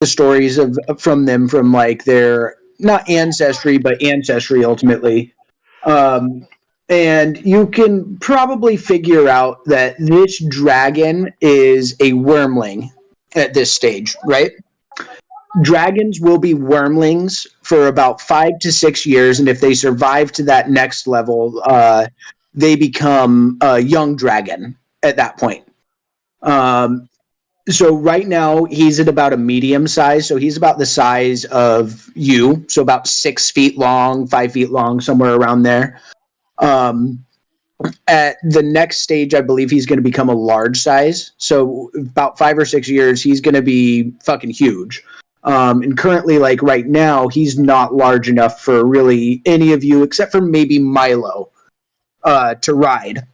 the stories from them from like their not ancestry but ancestry ultimately. And you can probably figure out that this dragon is a wormling at this stage, right? Dragons will be wormlings for about 5 to 6 years, and if they survive to that next level, they become a young dragon at that point. So right now he's at about a medium size, so he's about the size of you, so about 6 feet long, 5 feet long, somewhere around there. At the next stage, I believe he's going to become a large size. So about 5 or 6 years, he's going to be fucking huge. And currently, like right now, he's not large enough for really any of you except for maybe Milo to ride.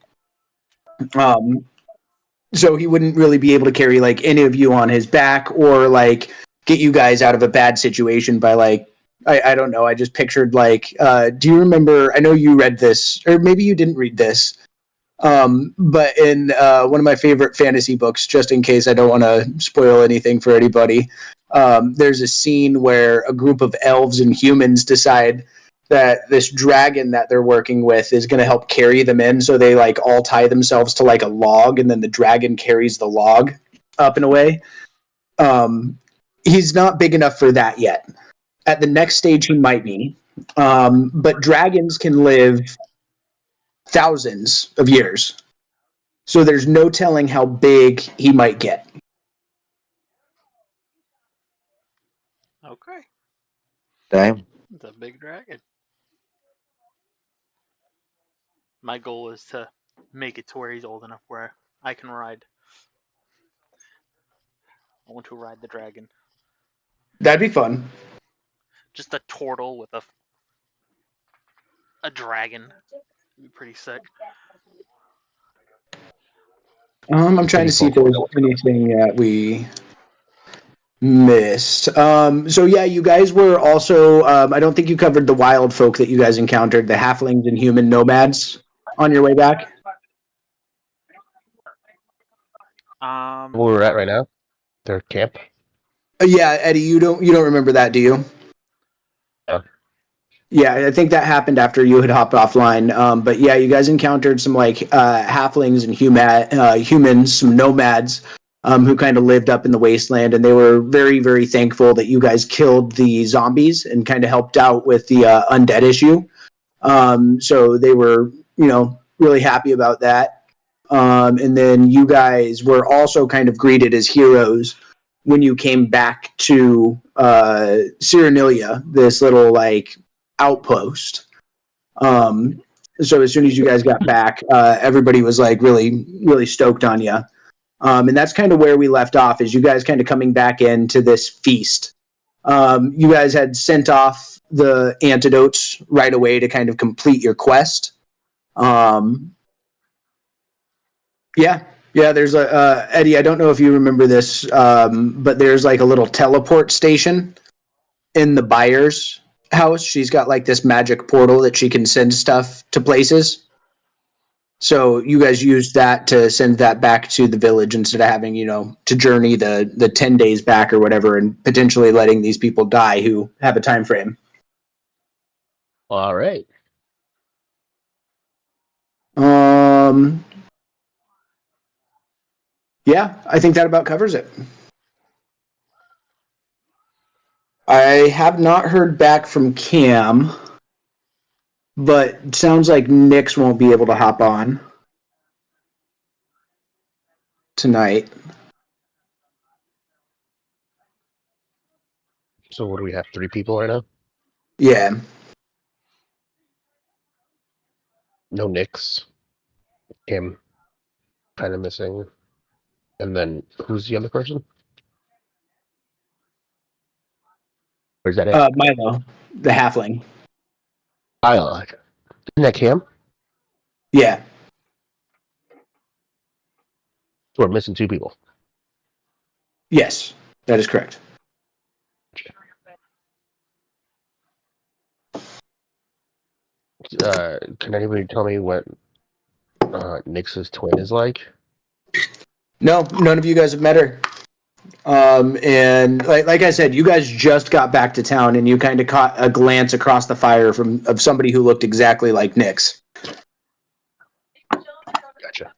So he wouldn't really be able to carry like any of you on his back or like get you guys out of a bad situation by like I don't know. I just pictured like, do you remember? I know you read this, or maybe you didn't read this. But in one of my favorite fantasy books, just in case I don't want to spoil anything for anybody, there's a scene where a group of elves and humans decide that this dragon that they're working with is going to help carry them in. So they like all tie themselves to like a log, and then the dragon carries the log up and away. He's not big enough for that yet. At the next stage, he might be. But dragons can live thousands of years. So there's no telling how big he might get. Okay. Damn. It's a big dragon. My goal is to make it to where he's old enough where I can ride. I want to ride the dragon. That'd be fun. Just a turtle with a dragon. It'd be pretty sick. I'm trying to see if there's anything that we missed. So yeah, you guys were also, I don't think you covered the wild folk that you guys encountered, the halflings and human nomads on your way back. Where we're at right now? Their camp? Yeah, Eddie, you don't remember that, do you? Yeah. Yeah, I think that happened after you had hopped offline. But yeah, you guys encountered some like halflings and humans, some nomads who kind of lived up in the wasteland, and they were very, very thankful that you guys killed the zombies and kind of helped out with the undead issue. So they were, really happy about that. And then you guys were also kind of greeted as heroes when you came back to Cyranilia, this little like outpost. So as soon as you guys got back, everybody was like really, really stoked on you. And that's kind of where we left off, is you guys kind of coming back into this feast. You guys had sent off the antidotes right away to kind of complete your quest. Yeah, there's a Eddie, I don't know if you remember this, but there's like a little teleport station in the buyer's house. She's got like this magic portal that she can send stuff to places. So you guys used that to send that back to the village instead of having, to journey the 10 days back or whatever, and potentially letting these people die who have a time frame. All right. Yeah, I think that about covers it. I have not heard back from Cam, but it sounds like Nyx won't be able to hop on tonight. So what do we have? 3 people right now? Yeah. No Nyx. Cam kind of missing. And then who's the other person? Or is that it? Milo, the halfling. Isn't that Cam? Yeah. So we're missing 2 people. Yes, that is correct. Can anybody tell me what Nyx's twin is like? No, none of you guys have met her. And like I said, you guys just got back to town, and you kind of caught a glance across the fire of somebody who looked exactly like Nyx. Gotcha.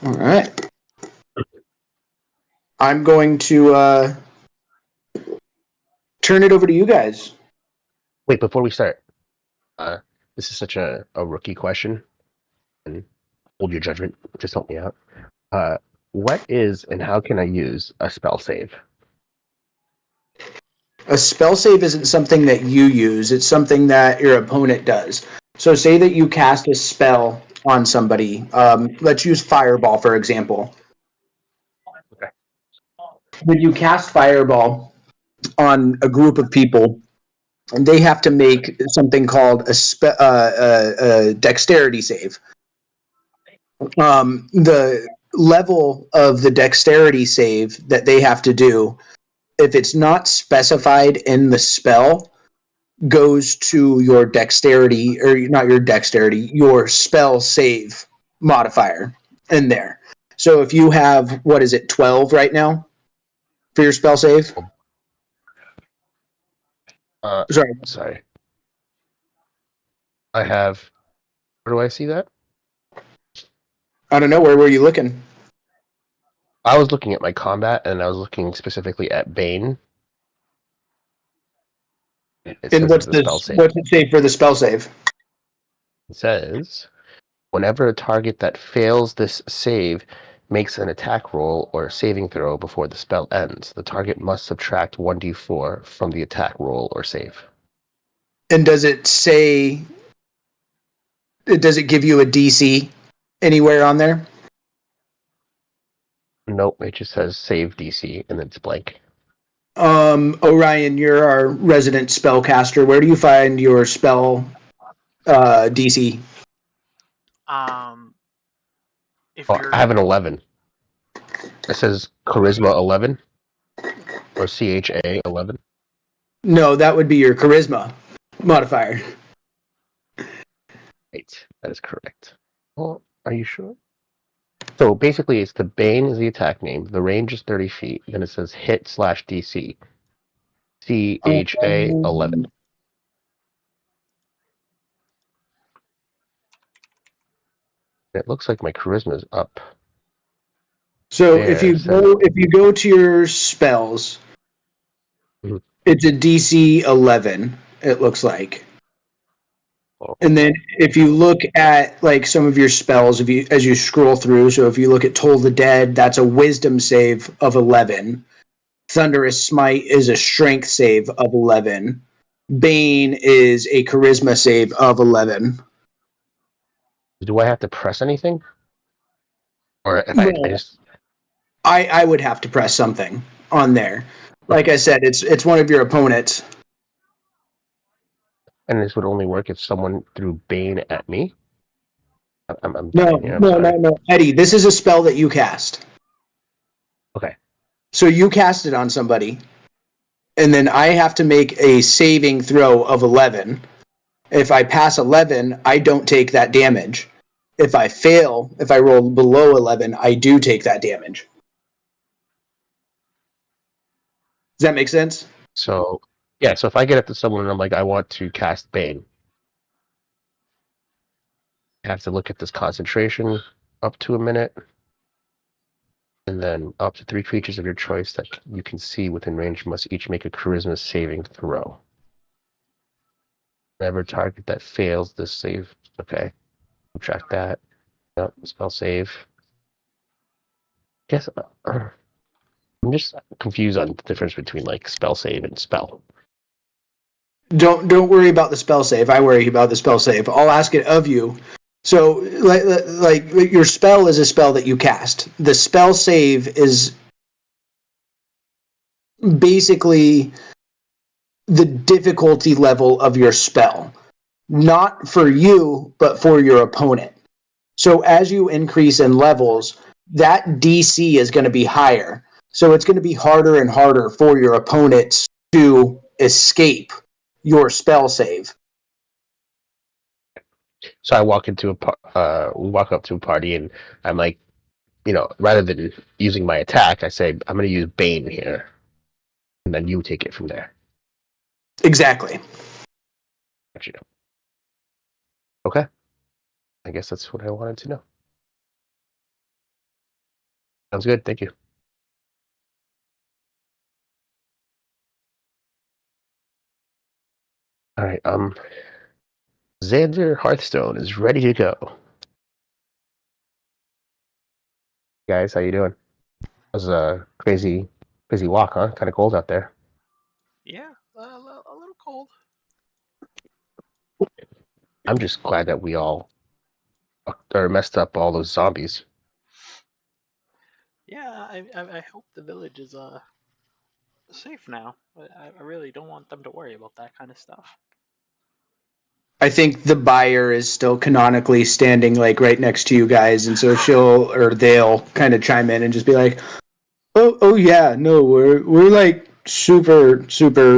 All right. I'm going to turn it over to you guys. Wait, before we start, this is such a rookie question, and hold your judgment. Just help me out. What is and how can I use a spell save? A spell save isn't something that you use. It's something that your opponent does. So say that you cast a spell on somebody. Let's use Fireball, for example. Okay. When you cast Fireball on a group of people, and they have to make something called a dexterity save. The level of the dexterity save that they have to do, if it's not specified in the spell, goes to your dexterity, or not your dexterity, your spell save modifier in there. So if you have, 12 right now for your spell save? Sorry. I have. Where do I see that? I don't know. Where were you looking? I was looking at my combat, and I was looking specifically at Bane. And what's it say for the spell save? It says, whenever a target that fails this save makes an attack roll or saving throw before the spell ends, the target must subtract 1d4 from the attack roll or save. And does it give you a DC anywhere on there? Nope, it just says save DC, and then it's blank. Orion, you're our resident spellcaster. Where do you find your spell DC? I have an 11. It says Charisma 11 or CHA 11. No, that would be your charisma modifier. Right, that is correct. Well, are you sure? So basically, it's the Bane is the attack name. The range is 30 feet. Then it says hit/DC. CHA 11. It looks like my charisma is up. So if you go to your spells, Mhm. it's a DC 11. It looks like. And then if you look at like some of your spells, as you scroll through, so if you look at Toll the Dead, that's a Wisdom save of 11. Thunderous Smite is a Strength save of 11. Bane is a Charisma save of 11. Do I have to press anything? Or if I just... I would have to press something on there. Like I said, it's one of your opponents. And this would only work if someone threw Bane at me? No. Eddie, this is a spell that you cast. Okay. So you cast it on somebody, and then I have to make a saving throw of 11. If I pass 11, I don't take that damage. If I fail, if I roll below 11, I do take that damage. Does that make sense? So, yeah, so if I get up to someone and I'm like, I want to cast Bane, I have to look at this concentration up to a minute, and then up to 3 creatures of your choice that you can see within range must each make a charisma saving throw. Whenever target that fails this save, okay, subtract that. Yep, spell save. Guess I'm just confused on the difference between like spell save and spell. Don't worry about the spell save. I worry about the spell save. I'll ask it of you. So, like your spell is a spell that you cast. The spell save is basically the difficulty level of your spell, not for you, but for your opponent. So as you increase in levels, that DC is going to be higher. So it's going to be harder and harder for your opponents to escape your spell save. So I walk up to a party, and I'm like, rather than using my attack, I say I'm going to use Bane here, and then you take it from there. Exactly. Gotcha. Okay. I guess that's what I wanted to know. Sounds good. Thank you. All right. Xander Hearthstone is ready to go. Guys, how you doing? That was a crazy walk, huh? Kind of cold out there. Yeah, a little cold. I'm just glad that we all messed up all those zombies. Yeah, I hope the village is safe now. I really don't want them to worry about that kind of stuff. I think the buyer is still canonically standing like right next to you guys, and so they'll kind of chime in and just be like, "Oh yeah, no, we're like super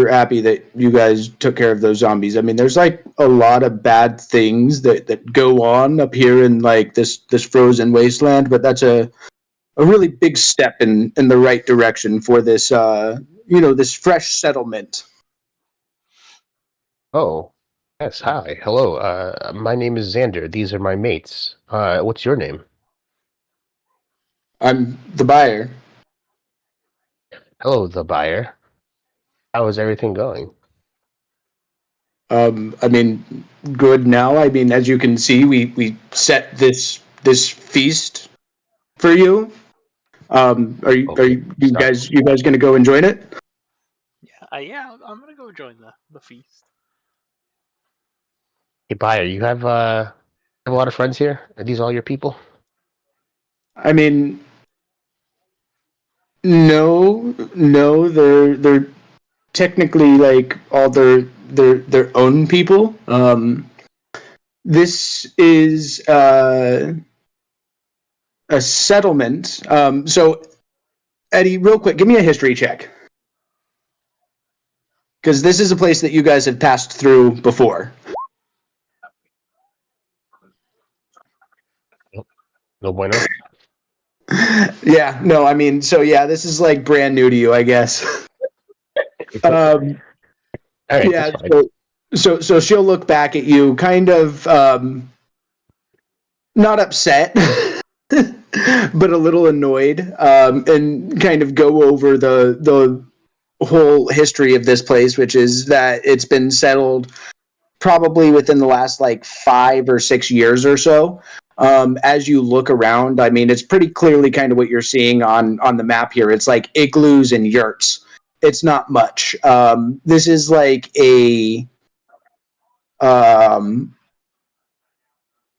happy that you guys took care of those zombies. I mean, there's like a lot of bad things that go on up here in like this frozen wasteland, but that's a really big step in the right direction for this this fresh settlement." Oh, yes. Hi. Hello. My name is Xander. These are my mates. What's your name? I'm the buyer. Hello, the buyer. How is everything going? I mean, good now. I mean, as you can see, we set this feast for you. Are you Okay. you guys gonna go and join it? Yeah, I'm gonna go join the feast. Hey, buyer, you have a lot of friends here? Are these all your people? I mean, no, they're technically like all their own people. This is a settlement. So Eddie, real quick, give me a history check. Because this is a place that you guys have passed through before. No bueno. Yeah, no, I mean, so yeah, this is like brand new to you, I guess. um, All right, yeah, that's fine. so she'll look back at you, kind of not upset, but a little annoyed, and kind of go over the whole history of this place, which is that it's been settled probably within the last like 5 or 6 years or so. As you look around, I mean, it's pretty clearly kind of what you're seeing on the map here. It's like igloos and yurts. It's not much. This is like a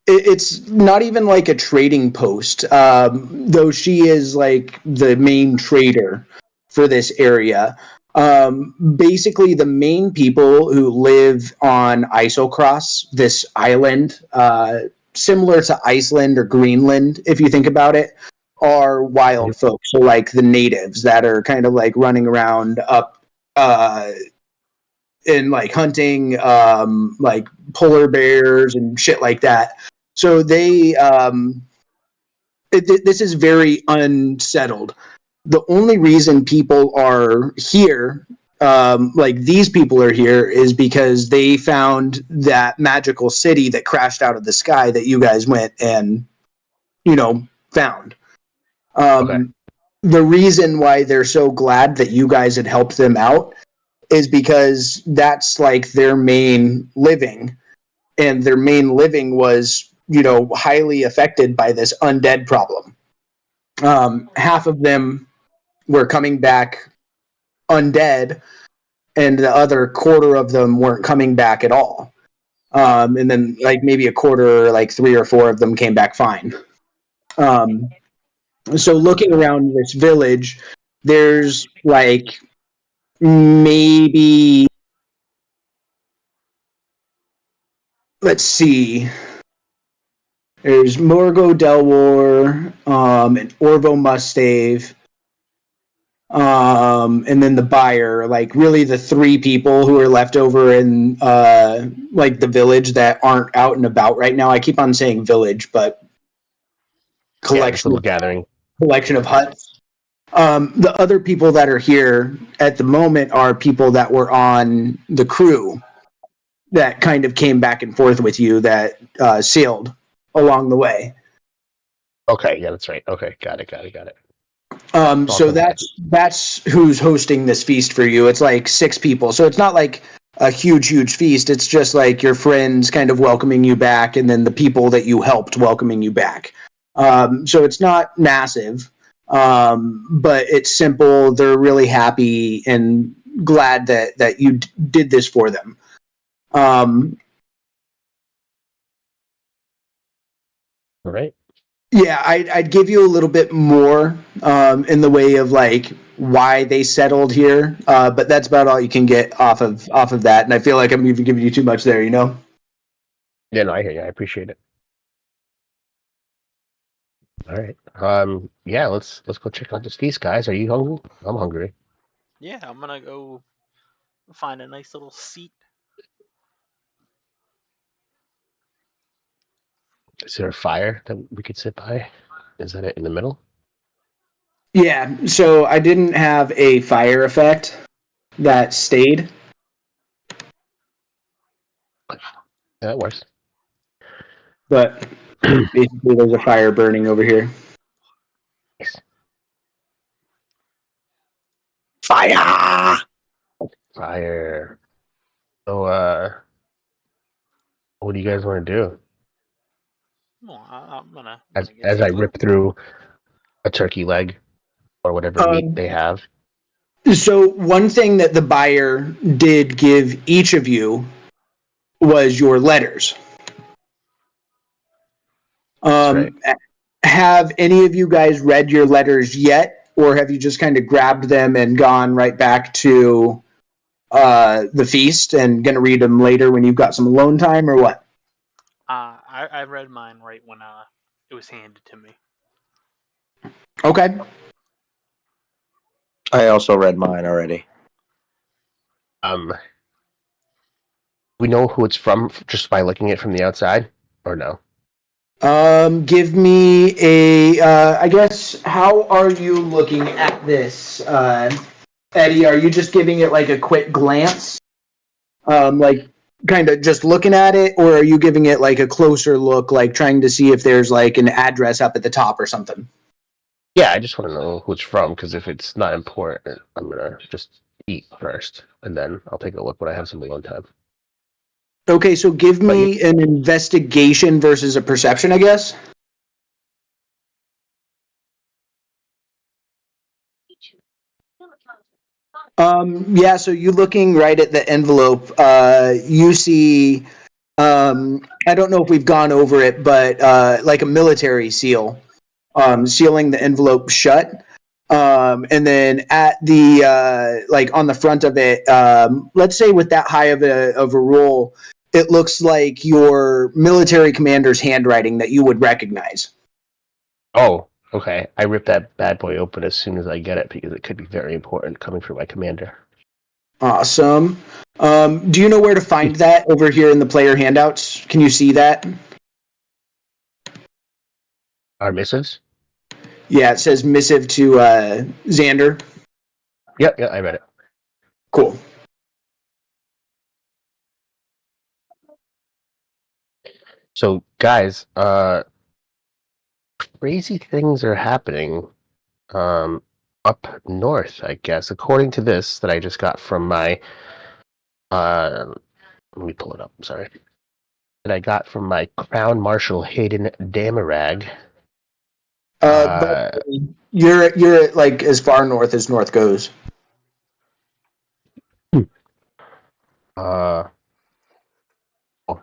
it's not even like a trading post, though she is like the main trader for this area. Basically, the main people who live on Isocross, this island, similar to Iceland or Greenland, if you think about it, are wild folk. So, like the natives that are kind of like running around up and like hunting like polar bears and shit like that. So this is very unsettled. The only reason people are here, like these people are here, is because they found that magical city that crashed out of the sky that you guys went and found. Okay. The reason why they're so glad that you guys had helped them out is because that's like their main living, and their main living was highly affected by this undead problem. Half of them were coming back undead, and the other quarter of them weren't coming back at all. And then like maybe a quarter, like 3 or 4 of them came back fine. So looking around this village, there's like maybe, let's see, there's Morgo Delwar, and Orvo Mustave, and then the buyer, like really the three people who are left over in like the village that aren't out and about right now. I keep on saying village, but This collection little gathering. of huts. The other people that are here at the moment are people that were on the crew that kind of came back and forth with you that sailed along the way. Okay, yeah, that's right. Okay, got it. So that's who's hosting this feast for you. It's like 6 people. So it's not like a huge feast. It's just like your friends kind of welcoming you back and then the people that you helped welcoming you back. So it's not massive, but it's simple. They're really happy and glad that you did this for them. All right. Yeah, I'd give you a little bit more in the way of like why they settled here, but that's about all you can get off of that. And I feel like I'm even giving you too much there, you know? Yeah, no, I hear you. I appreciate it. All right. Yeah, let's go check out this feast, guys. Are you hungry? I'm hungry. Yeah, I'm gonna go find a nice little seat. Is there a fire that we could sit by? Is that it in the middle? Yeah, so I didn't have a fire effect that stayed. Yeah, that works. But basically there's a fire burning over here. Fire! Fire. So, what do you guys want to do? Well, I'm gonna As get as some I food. rip through a turkey leg or whatever meat they have. So one thing that the buyer did give each of you was your letters. That's right. Have any of you guys read your letters yet, or have you just kind of grabbed them and gone right back to the feast and going to read them later when you've got some alone time, or what? I read mine right when it was handed to me. Okay. I also read mine already. We know who it's from just by looking at it from the outside, or no? Give me a. I guess. How are you looking at this, Eddie? Are you just giving it like a quick glance, like kind of just looking at it, or are you giving it like a closer look, like trying to see if there's like an address up at the top or something? Yeah, I just want to know who it's from, because if it's not important, I'm gonna just eat first, and then I'll take a look when I have some alone time. Okay, so give me an investigation versus a perception, I guess. Yeah, so you looking right at the envelope, you see, I don't know if we've gone over it, but like a military seal, sealing the envelope shut. And then at the, like on the front of it, let's say with that high of a roll, it looks like your military commander's handwriting that you would recognize. Oh, okay. I rip that bad boy open as soon as I get it, because it could be very important coming from my commander. Awesome. Do you know where to find that over here in the player handouts? Can you see that? Our missives? Yeah, it says missive to Xander. Yep, I read it. Cool. So, guys, crazy things are happening up north, I guess, according to this that I just got from my let me pull it up, I'm sorry. That I got from my Crown Marshal Hayden Damarag. But you're like as far north as north goes. Oh,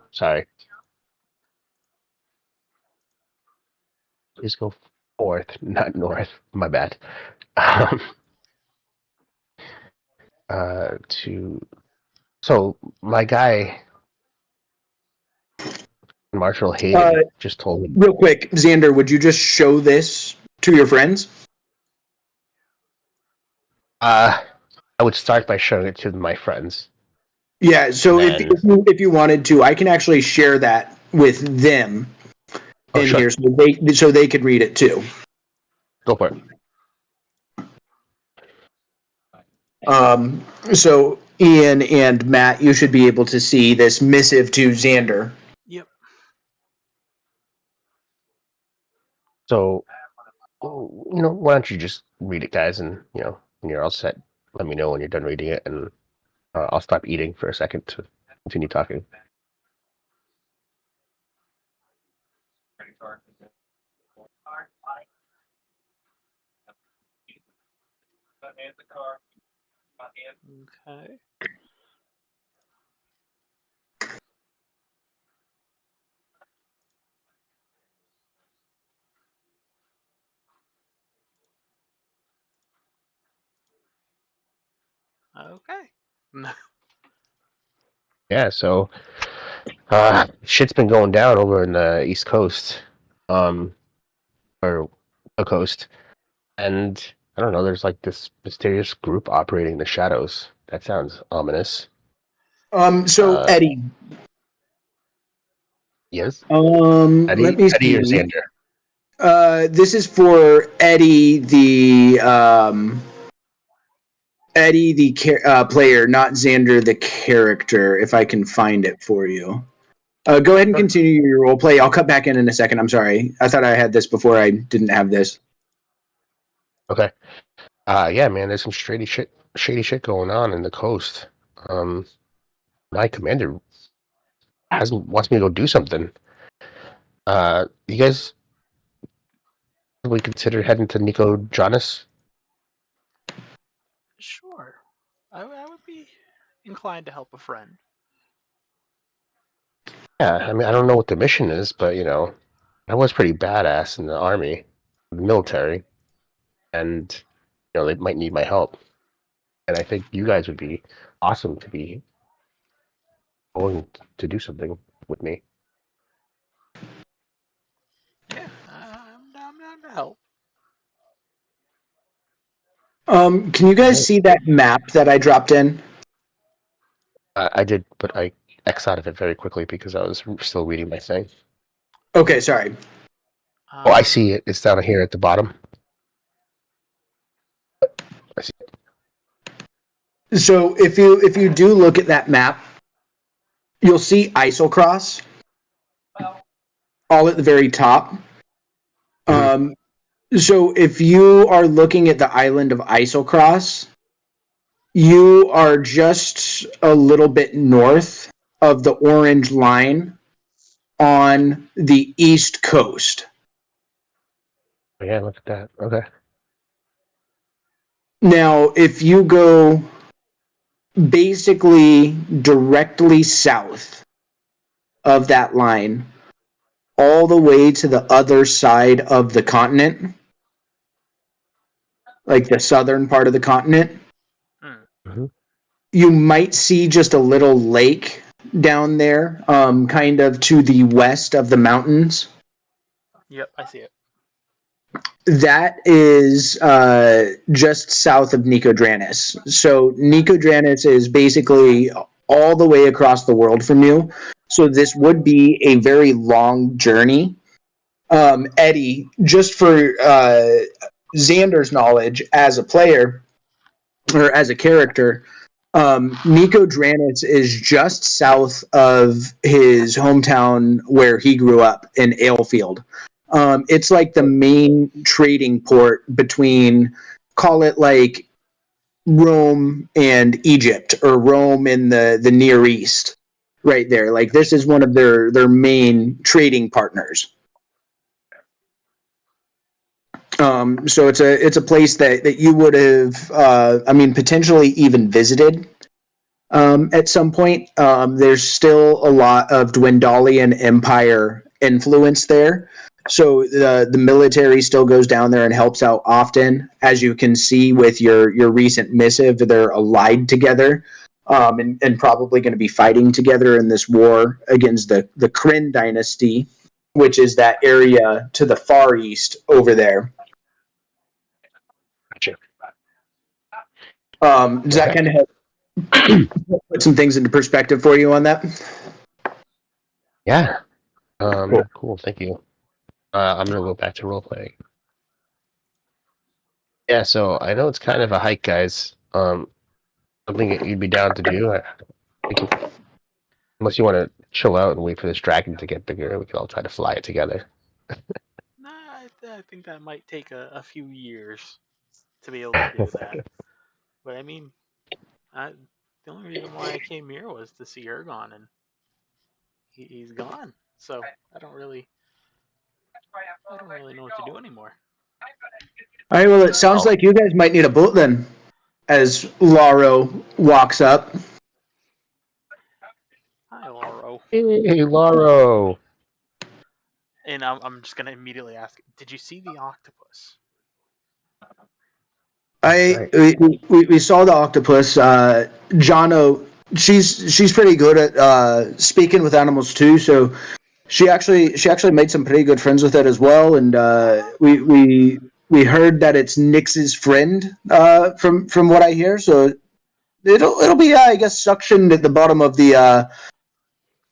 sorry. Please go forth, not north. My bad. So my guy, Marshal Hayden, just told me. Real quick, Xander, would you just show this to your friends? I would start by showing it to my friends. Yeah, so Then- if you wanted to, I can actually share that with them in sure. here so they could read it too. Go for it. So Ian and Matt, you should be able to see this missive to Xander. Yep. So, why don't you just read it, guys, and when you're all set, let me know when you're done reading it, and I'll stop eating for a second to continue talking. Okay. Okay. Yeah, so shit's been going down over in the East Coast, or the coast, and I don't know. There's like this mysterious group operating in the shadows. That sounds ominous. Eddie. Yes. Let me Eddie or see. Xander? This is for Eddie the player, not Xander the character. If I can find it for you. Go ahead and continue your role play. I'll cut back in a second. I'm sorry. I thought I had this before. I didn't have this. Okay. Yeah, man. There's some shady shit going on in the coast. My commander wants me to go do something. You guys we consider heading to Nico Jonas? Sure. I would be inclined to help a friend. Yeah, I mean, I don't know what the mission is, but I was pretty badass in the army, the military, and they might need my help. And I think you guys would be awesome to be going to do something with me. Yeah, I'm down to help. Can you guys see that map that I dropped in? I did, but I X out of it very quickly because I was still reading my thing. Okay, sorry. Oh, I see it. It's down here at the bottom. I see it. So if you do look at that map, you'll see Isocross all at the very top. So if you are looking at the island of Isocross, you are just a little bit north of the orange line on the east coast. Yeah, look at that. Okay. Now, if you go basically directly south of that line, all the way to the other side of the continent, like the southern part of the continent, you might see just a little lake down there, kind of to the west of the mountains. Yep, I see it. That is just south of Nicodranis. So Nicodranis is basically all the way across the world from you. So this would be a very long journey. Eddie, just for Xander's knowledge as a player or as a character, Nicodranis is just south of his hometown where he grew up in Alefield. It's like the main trading port between, call it like Rome and Egypt, or Rome and the Near East, right there. Like this is one of their main trading partners. So it's a place that you would have, potentially even visited. At some point, there's still a lot of Dwendalian Empire influence there. So the military still goes down there and helps out often. As you can see with your recent missive, they're allied together, and probably going to be fighting together in this war against the Kryn dynasty, which is that area to the far east over there. Gotcha. Does that kind of help put some things into perspective for you on that? Yeah. Cool. Thank you. I'm gonna go back to role playing. Yeah, so I know it's kind of a hike, guys. Something that you'd be down to do. Unless you want to chill out and wait for this dragon to get bigger, we could all try to fly it together. Nah, I think that might take a few years to be able to do that. But I mean, the only reason why I came here was to see Ergon, and he's gone. So I don't really know what to do anymore. All right, well, it sounds like you guys might need a boat then, as Lauro walks up. Hi, Lauro. Hey, Lauro. And I'm just gonna immediately ask, did you see the octopus? We saw the octopus. Jono, she's pretty good at speaking with animals too. So she actually made some pretty good friends with it as well. And we heard that it's Nix's friend from what I hear. So it'll be I guess suctioned at the bottom of the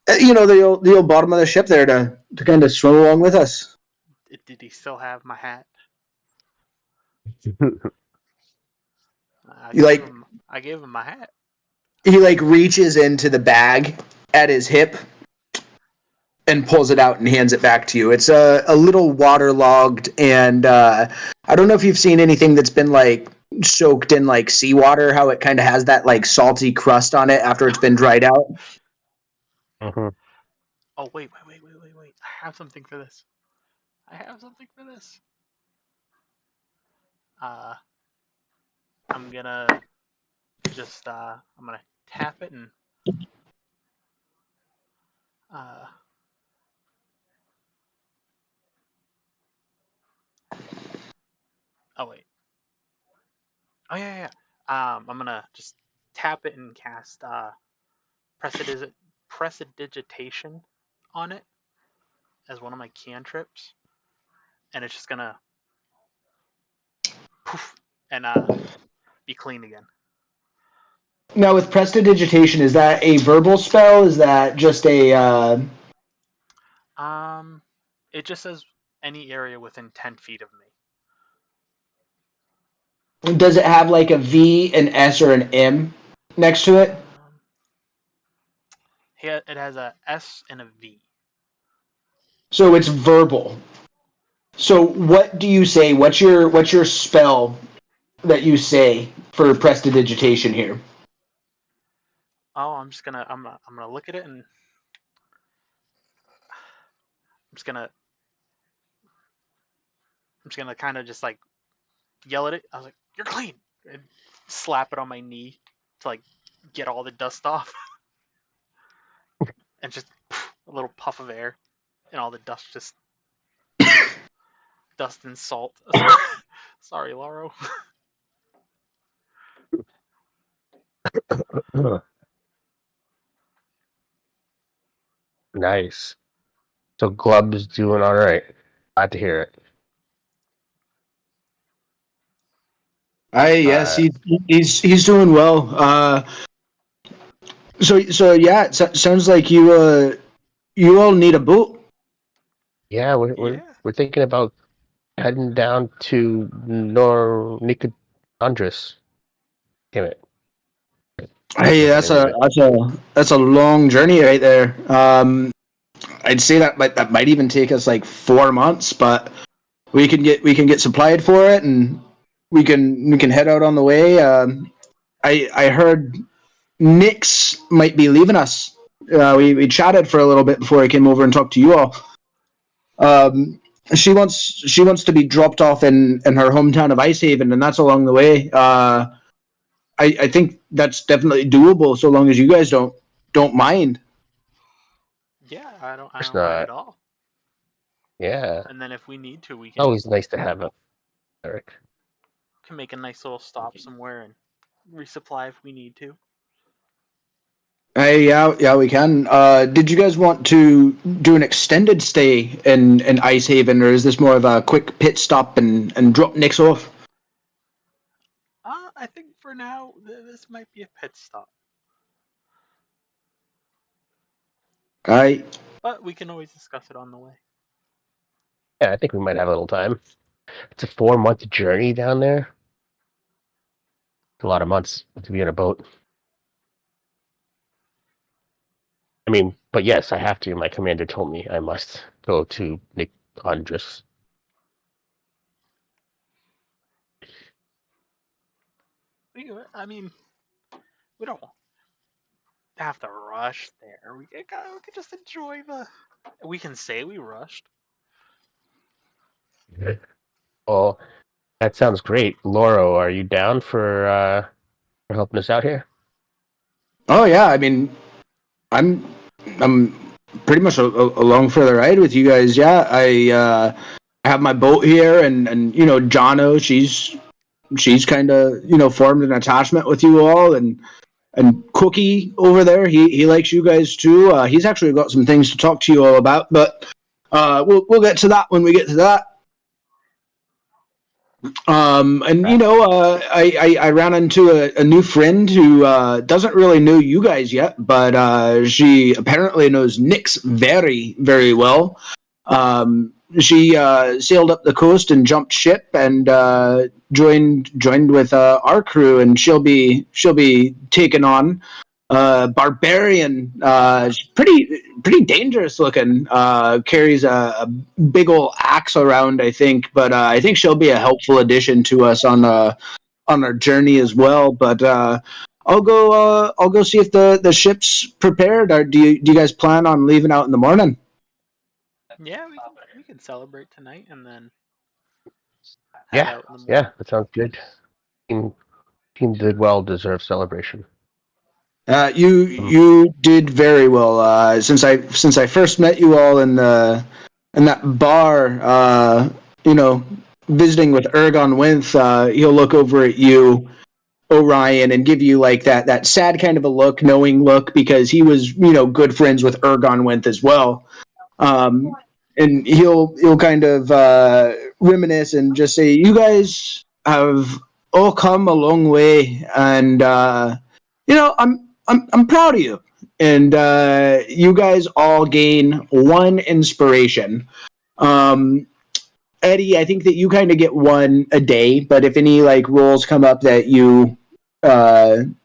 the old bottom of the ship there to kind of swim along with us. Did he still have my hat? I gave him my hat. He reaches into the bag at his hip and pulls it out and hands it back to you. It's a little waterlogged, and I don't know if you've seen anything that's been soaked in seawater, how it kind of has that salty crust on it after it's been dried out. Mm-hmm. Oh wait! I have something for this. I'm gonna just I'm gonna tap it and oh wait. Oh yeah. I'm gonna just tap it and cast prestidigitation on it as one of my cantrips, and it's just gonna poof and be clean again. Now, with prestidigitation, is that a verbal spell? Is that just a It just says any area within 10 feet of me. Does it have a V, an S, or an M next to it? It has a S and a V. So it's verbal. So what do you say? What's your spell that you say for prestidigitation here? Oh, I'm gonna look at it and I'm just gonna kind of just yell at it. I was like, "You're clean," and slap it on my knee to get all the dust off, and just a little puff of air, and all the dust just dust and salt. Sorry, Lauro. Nice. So Glub's doing all right. Glad to hear it. Yes, he's doing well. So yeah, it sounds like you all need a boat. Yeah, we're thinking about heading down to Nicodandris. Damn it. Hey, that's a long journey right there. I'd say that might even take us 4 months, but we can get supplied for it, and we can head out on the way. I heard Nix might be leaving us. We chatted for a little bit before I came over and talked to you all. She wants to be dropped off in her hometown of Icehaven, and that's along the way. I think that's definitely doable so long as you guys don't mind. Yeah, I don't mind at all. Yeah. And then if we need to, we can. Always nice to have a Eric. Can make a nice little stop somewhere and resupply if we need to. Yeah, we can. Did you guys want to do an extended stay in Icehaven, or is this more of a quick pit stop and drop Nix off? I think for now, this might be a pit stop. I But we can always discuss it on the way. Yeah, I think we might have a little time. It's a 4-month journey down there. It's a lot of months to be in a boat. I mean, but yes, I have to. My commander told me I must go to Nick Andrus. I mean, we don't have to rush there. We can just enjoy the. We can say we rushed. Well, that sounds great. Lauro, are you down for helping us out here? Oh yeah, I mean, I'm pretty much along for the ride with you guys. Yeah, I have my boat here, and you know, Jono, she's kind of formed an attachment with you all, and Cookie over there, he likes you guys too. He's actually got some things to talk to you all about, but we'll get to that when we get to that. And I ran into a new friend who doesn't really know you guys yet, but she apparently knows Nyx very, very well. She sailed up the coast and jumped ship and joined with our crew, and she'll be taking on barbarian. Pretty dangerous looking. Carries a big old axe around, I think, but I think she'll be a helpful addition to us on our journey as well. But I'll go see if the ship's prepared. Or do you guys plan on leaving out in the morning? Yeah, we can celebrate tonight and then head Yeah, out in the morning. yeah, that sounds good. Team did well, deserved celebration. You did very well. Since I first met you all in that bar, visiting with Ergon Winth, he'll look over at you, Orion, and give you like that sad kind of a look, knowing look, because he was good friends with Ergon Winth as well. And he'll kind of reminisce and just say, "You guys have all come a long way, and I'm proud of you." And you guys all gain one inspiration. Eddie, I think that you kind of get one a day, but if any like rolls come up that you do Want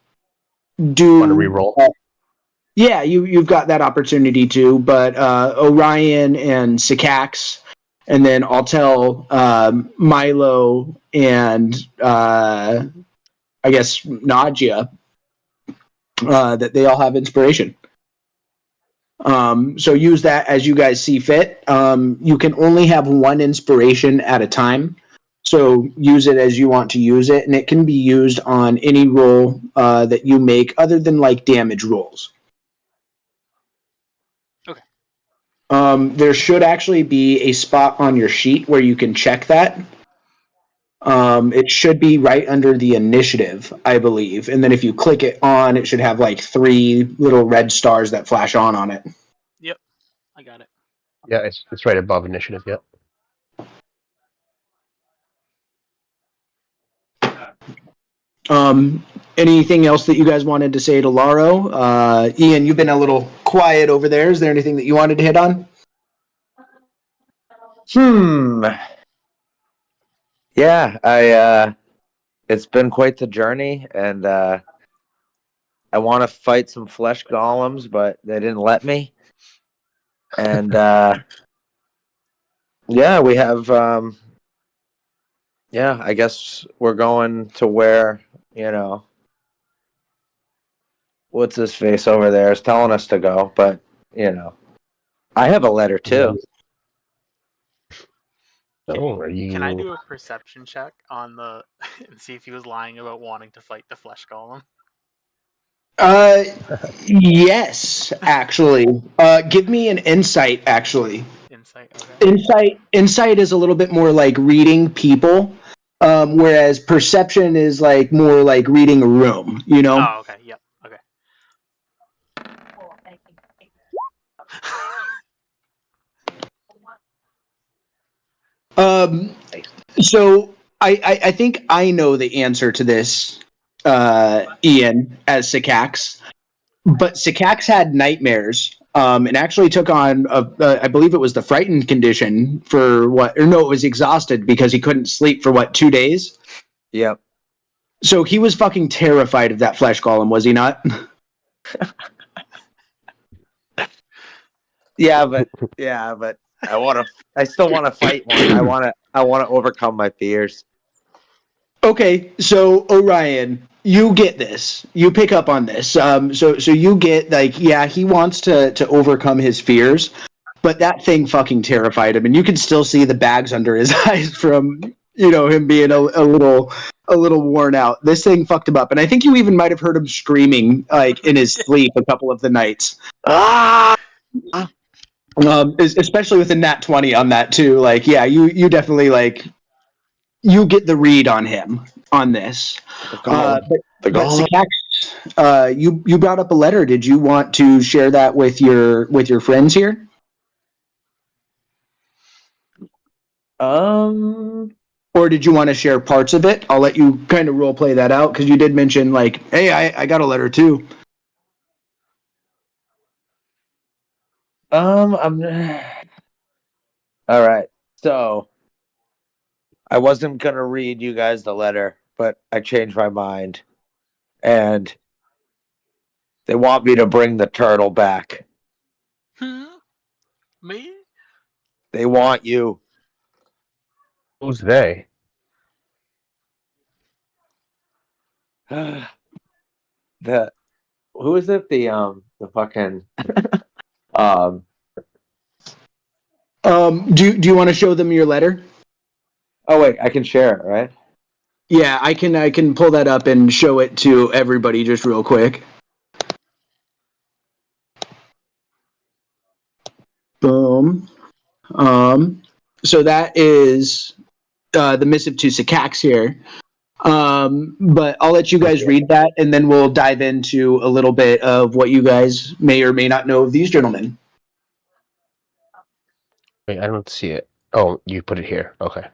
to reroll? Yeah, you've got that opportunity too. But Orion and Sycax, and then I'll tell Milo and I guess Nadia that they all have inspiration. So use that as you guys see fit. You can only have one inspiration at a time. So use it as you want to use it, and it can be used on any roll that you make other than like damage rolls. Okay. There should actually be a spot on your sheet where you can check that. It should be right under the initiative, I believe. And then if you click it on, it should have like 3 little red stars that flash on it. Yep, I got it. Yeah, it's right above initiative. Yep. Anything else that you guys wanted to say to Laro? Ian, you've been a little quiet over there. Is there anything that you wanted to hit on? Yeah, it's been quite the journey, and I want to fight some flesh golems, but they didn't let me. And yeah, we have I guess we're going to where, what's his face over there is telling us to go, but I have a letter too. Oh, are you? Can I do a perception check on the and see if he was lying about wanting to fight the flesh golem? Yes, actually. Give me an insight, actually. Insight, okay. Insight is a little bit more like reading people, whereas perception is like more like reading a room, Oh, okay, yep, okay. So I think I know the answer to this. Ian as Sycax, but Sycax had nightmares and actually took on, I believe it was the frightened condition for what, or no, it was exhausted because he couldn't sleep for 2 days? Yep. So he was fucking terrified of that flesh golem, was he not? Yeah, but I still want to fight one. I want to overcome my fears. Okay, so Orion, you get this. You pick up on this. So you get he wants to overcome his fears, but that thing fucking terrified him, and you can still see the bags under his eyes from him being a little worn out. This thing fucked him up, and I think you even might have heard him screaming in his sleep a couple of the nights. Ah! Especially with a nat 20 on that too. You definitely you get the read on him on this. But Sycax, you brought up a letter. Did you want to share that with your friends here? Or did you want to share parts of it? I'll let you kind of role play that out because you did mention hey, I got a letter too. All right. So I wasn't gonna read you guys the letter, but I changed my mind, and they want me to bring the turtle back. Me? They want you. Who's they? Who is it? The fucking Do you want to show them your letter? Oh wait, I can share it, right? Yeah, I can pull that up and show it to everybody just real quick. Boom. So that is the missive to Sycax here. But I'll let you guys read that, and then we'll dive into a little bit of what you guys may or may not know of these gentlemen. Wait, I don't see it. Oh, you put it here. Okay.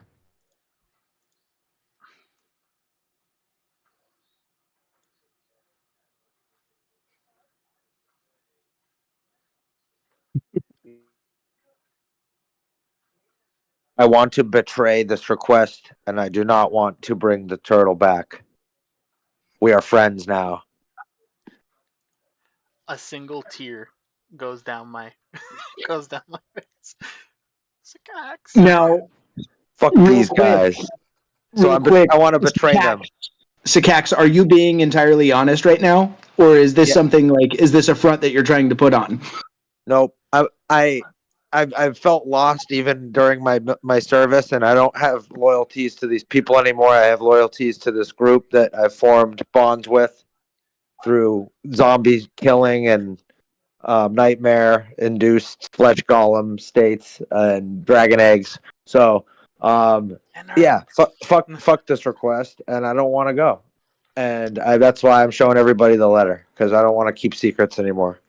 I want to betray this request, and I do not want to bring the turtle back. We are friends now. A single tear goes down my face. Sycax. Now, Fuck real these quick, guys. So I want to betray them. Sycax, are you being entirely honest right now, or is this something is this a front that you're trying to put on? Nope. I've felt lost even during my service, and I don't have loyalties to these people anymore. I have loyalties to this group that I've formed bonds with through zombie killing and nightmare-induced flesh golem states and dragon eggs. So, fuck this request, and I don't want to go. And that's why I'm showing everybody the letter, because I don't want to keep secrets anymore.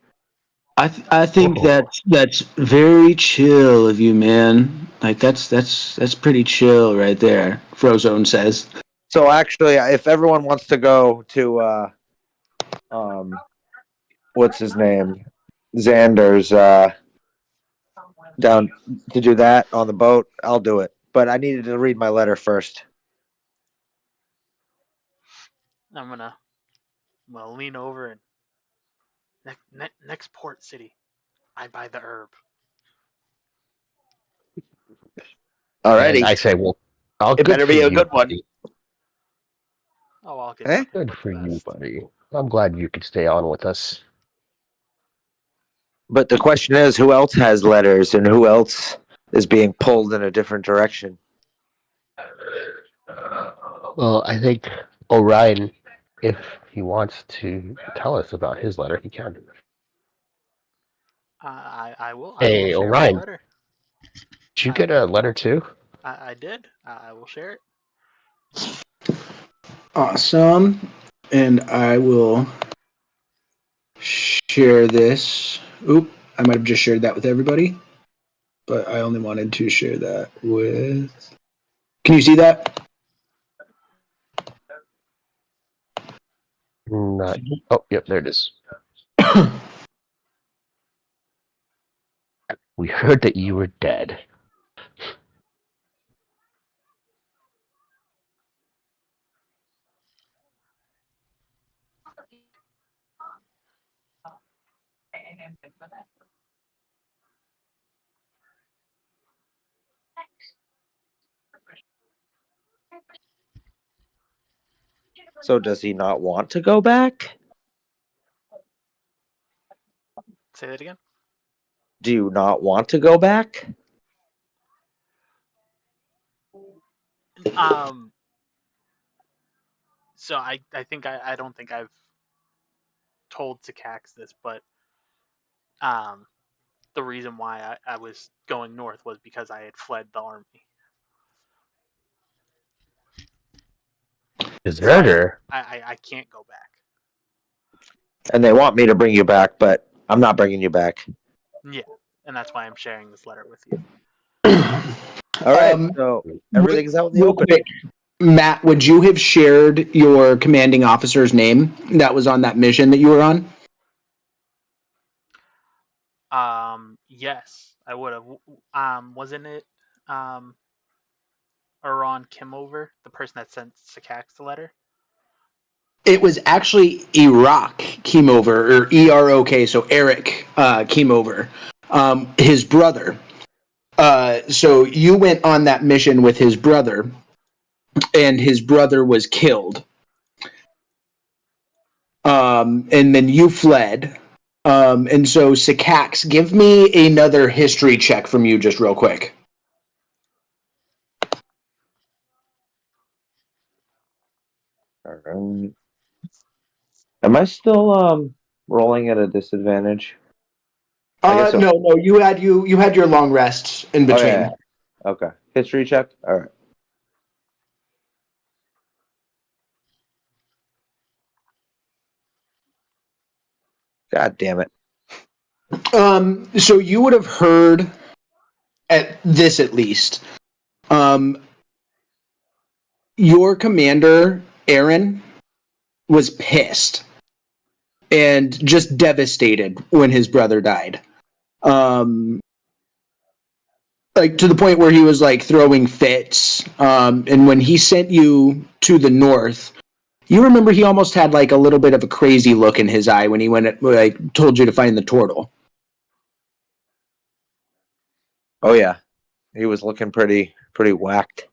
I think that's very chill of you, man. That's pretty chill right there. Frozone says. So actually, if everyone wants to go to what's his name, Xander's down to do that on the boat, I'll do it. But I needed to read my letter first. I'm gonna lean over and next port city, I buy the herb. Alrighty. And I say, well, it better be a good one. Oh, I'll get Good for you, buddy. I'm glad you could stay on with us. But the question is, who else has letters, and who else is being pulled in a different direction? Well, I think Orion, if he wants to tell us about his letter, he can. I will. Hey, I will share Orion. my letter. Did you get a letter too? I did. I will share it. Awesome. And I will share this. Oop, I might have just shared that with everybody. But I only wanted to share that with... Can you see that? Not. Oh, yep, there it is. We heard that you were dead. So does he not want to go back? Say that again. Do you not want to go back? So I think I don't think I've told Sakax this, but the reason why I was going north was because I had fled the army. Deserter? So I can't go back. And they want me to bring you back, but I'm not bringing you back. Yeah, and that's why I'm sharing this letter with you. All right, so everything's out in the real open. quick, Matt, would you have shared your commanding officer's name that was on that mission that you were on? Yes, I would have. Wasn't it Aron Kimover, the person that sent Sakax the letter? It was actually Iraq Kemover, or EROK, so Eric Kemover, his brother. So you went on that mission with his brother, and his brother was killed. And then you fled. And so, Sakax, give me another history check from you just real quick. All right. Am I still rolling at a disadvantage? No, you had your long rests in between. Oh, yeah. Okay. History check? All right. God damn it. So you would have heard at least. Your commander, Aaron, was pissed and just devastated when his brother died. Like to the point where he was like throwing fits. And when he sent you to the north, you remember he almost had like a little bit of a crazy look in his eye when he told you to find the turtle. Oh, yeah. He was looking pretty whacked.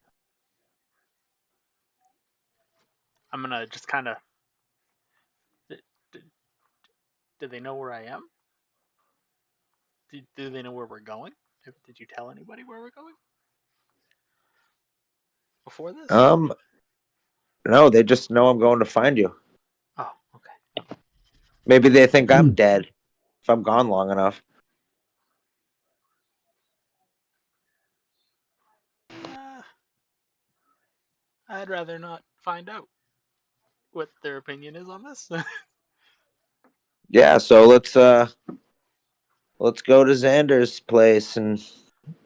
I'm gonna just kind of. Do they know where I am? Do they know where we're going? Did you tell anybody where we're going before this? No, they just know I'm going to find you. Oh, okay. Maybe they think I'm dead if I'm gone long enough. I'd rather not find out what their opinion is on this. Yeah, so let's go to Xander's place and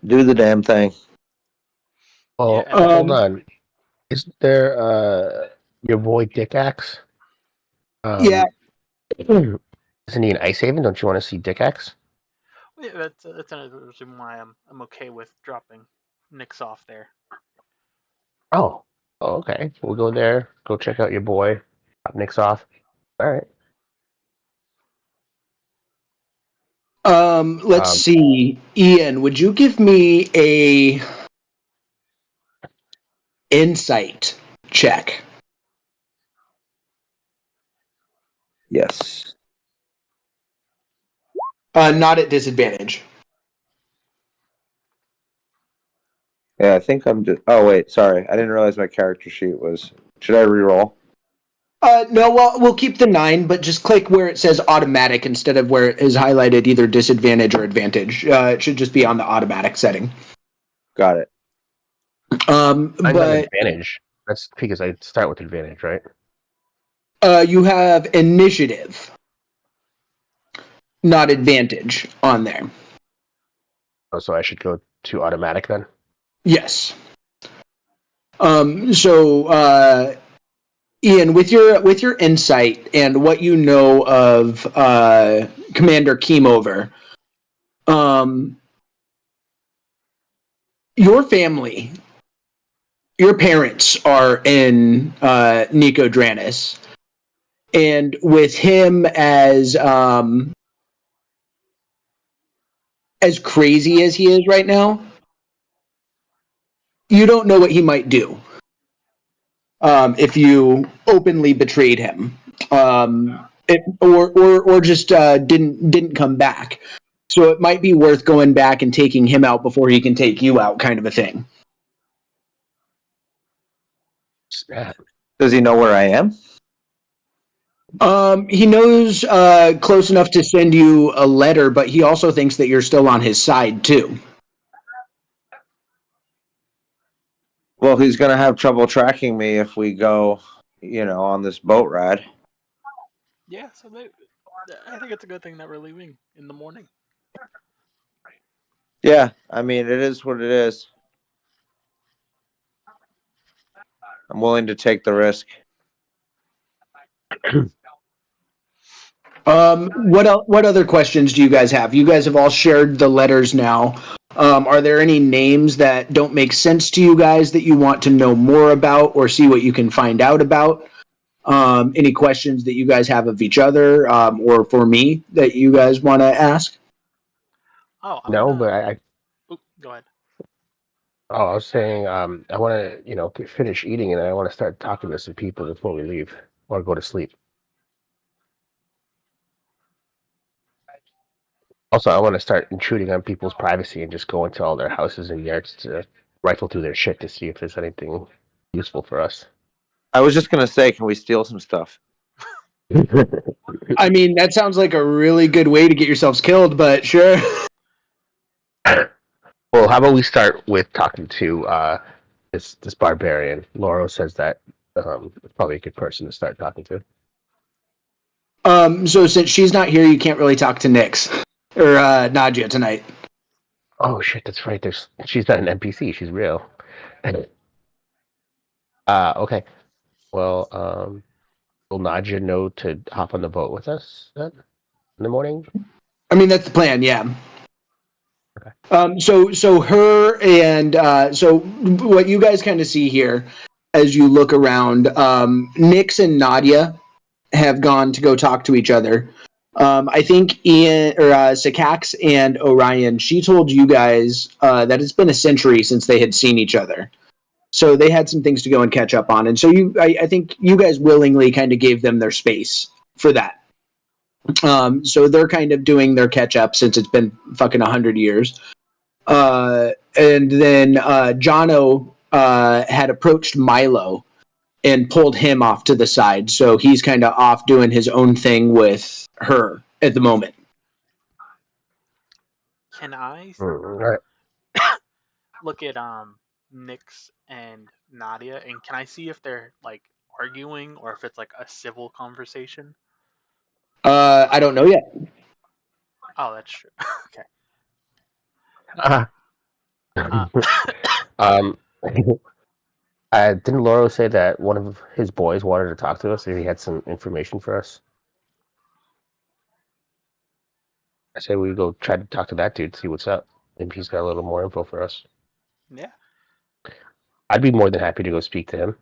do the damn thing. Oh, Yeah, hold on. Isn't there your boy Dick Axe? Yeah. Isn't he an Ice Haven? Don't you want to see Dick Axe? Yeah, that's another reason why I'm okay with dropping Nyx off there. Oh, okay. We'll go there. Go check out your boy. Drop Nyx off. All right. Let's see. Ian, would you give me a insight check? Yes. Not at disadvantage. Yeah, I think I'm just... Oh, wait, sorry. I didn't realize my character sheet was... Should I re-roll? No, well, we'll keep the 9, but just click where it says automatic instead of where it is highlighted either disadvantage or advantage. It should just be on the automatic setting. Got it. I'm But on advantage. That's because I start with advantage, right? you have initiative, not advantage on there. Oh, so I should go to automatic then? Ian, with your insight and what you know of Commander Keemover, your family, your parents are in Nico Dranis, and with him as crazy as he is right now, you don't know what he might do if you openly betrayed him, or just didn't come back. So it might be worth going back and taking him out before he can take you out, kind of a thing. Does he know where I am? He knows close enough to send you a letter, but he also thinks that you're still on his side too. Well, he's gonna have trouble tracking me if we go, on this boat ride. Yeah, so I think it's a good thing that we're leaving in the morning. Yeah, I mean, it is what it is. I'm willing to take the risk. What other questions do you guys have? You guys have all shared the letters now. Are there any names that don't make sense to you guys that you want to know more about or see what you can find out about? Any questions that you guys have of each other or for me that you guys want to ask? Oh, But go ahead. I was saying, I want to, finish eating, and I want to start talking to some people before we leave or go to sleep. Also, I want to start intruding on people's privacy and just go into all their houses and yards to rifle through their shit to see if there's anything useful for us. I was just gonna say, can we steal some stuff? I mean, that sounds like a really good way to get yourselves killed, but sure. Well, how about we start with talking to this barbarian? Lauro says that it's probably a good person to start talking to. So since she's not here, you can't really talk to Nyx or Nadia tonight. Oh shit, that's right. She's not an NPC. She's real. Okay. Well, will Nadia know to hop on the boat with us then in the morning? I mean, that's the plan, yeah. Okay. So her and so what you guys kind of see here as you look around, Nyx and Nadia have gone to go talk to each other. I think Ian or Sakax and Orion, she told you guys that it's been a century since they had seen each other. So they had some things to go and catch up on. And so I think you guys willingly kind of gave them their space for that. So they're kind of doing their catch up since it's been fucking 100 years. And then Jono had approached Milo and pulled him off to the side. So he's kind of off doing his own thing with her at the moment. Can I Right. look at Nyx and Nadia, and can I see if they're like arguing or if it's like a civil conversation? I don't know yet. Oh, that's true. Okay. Didn't Lauro say that one of his boys wanted to talk to us and he had some information for us? I say we go try to talk to that dude, see what's up. Maybe he's got a little more info for us. Yeah. I'd be more than happy to go speak to him,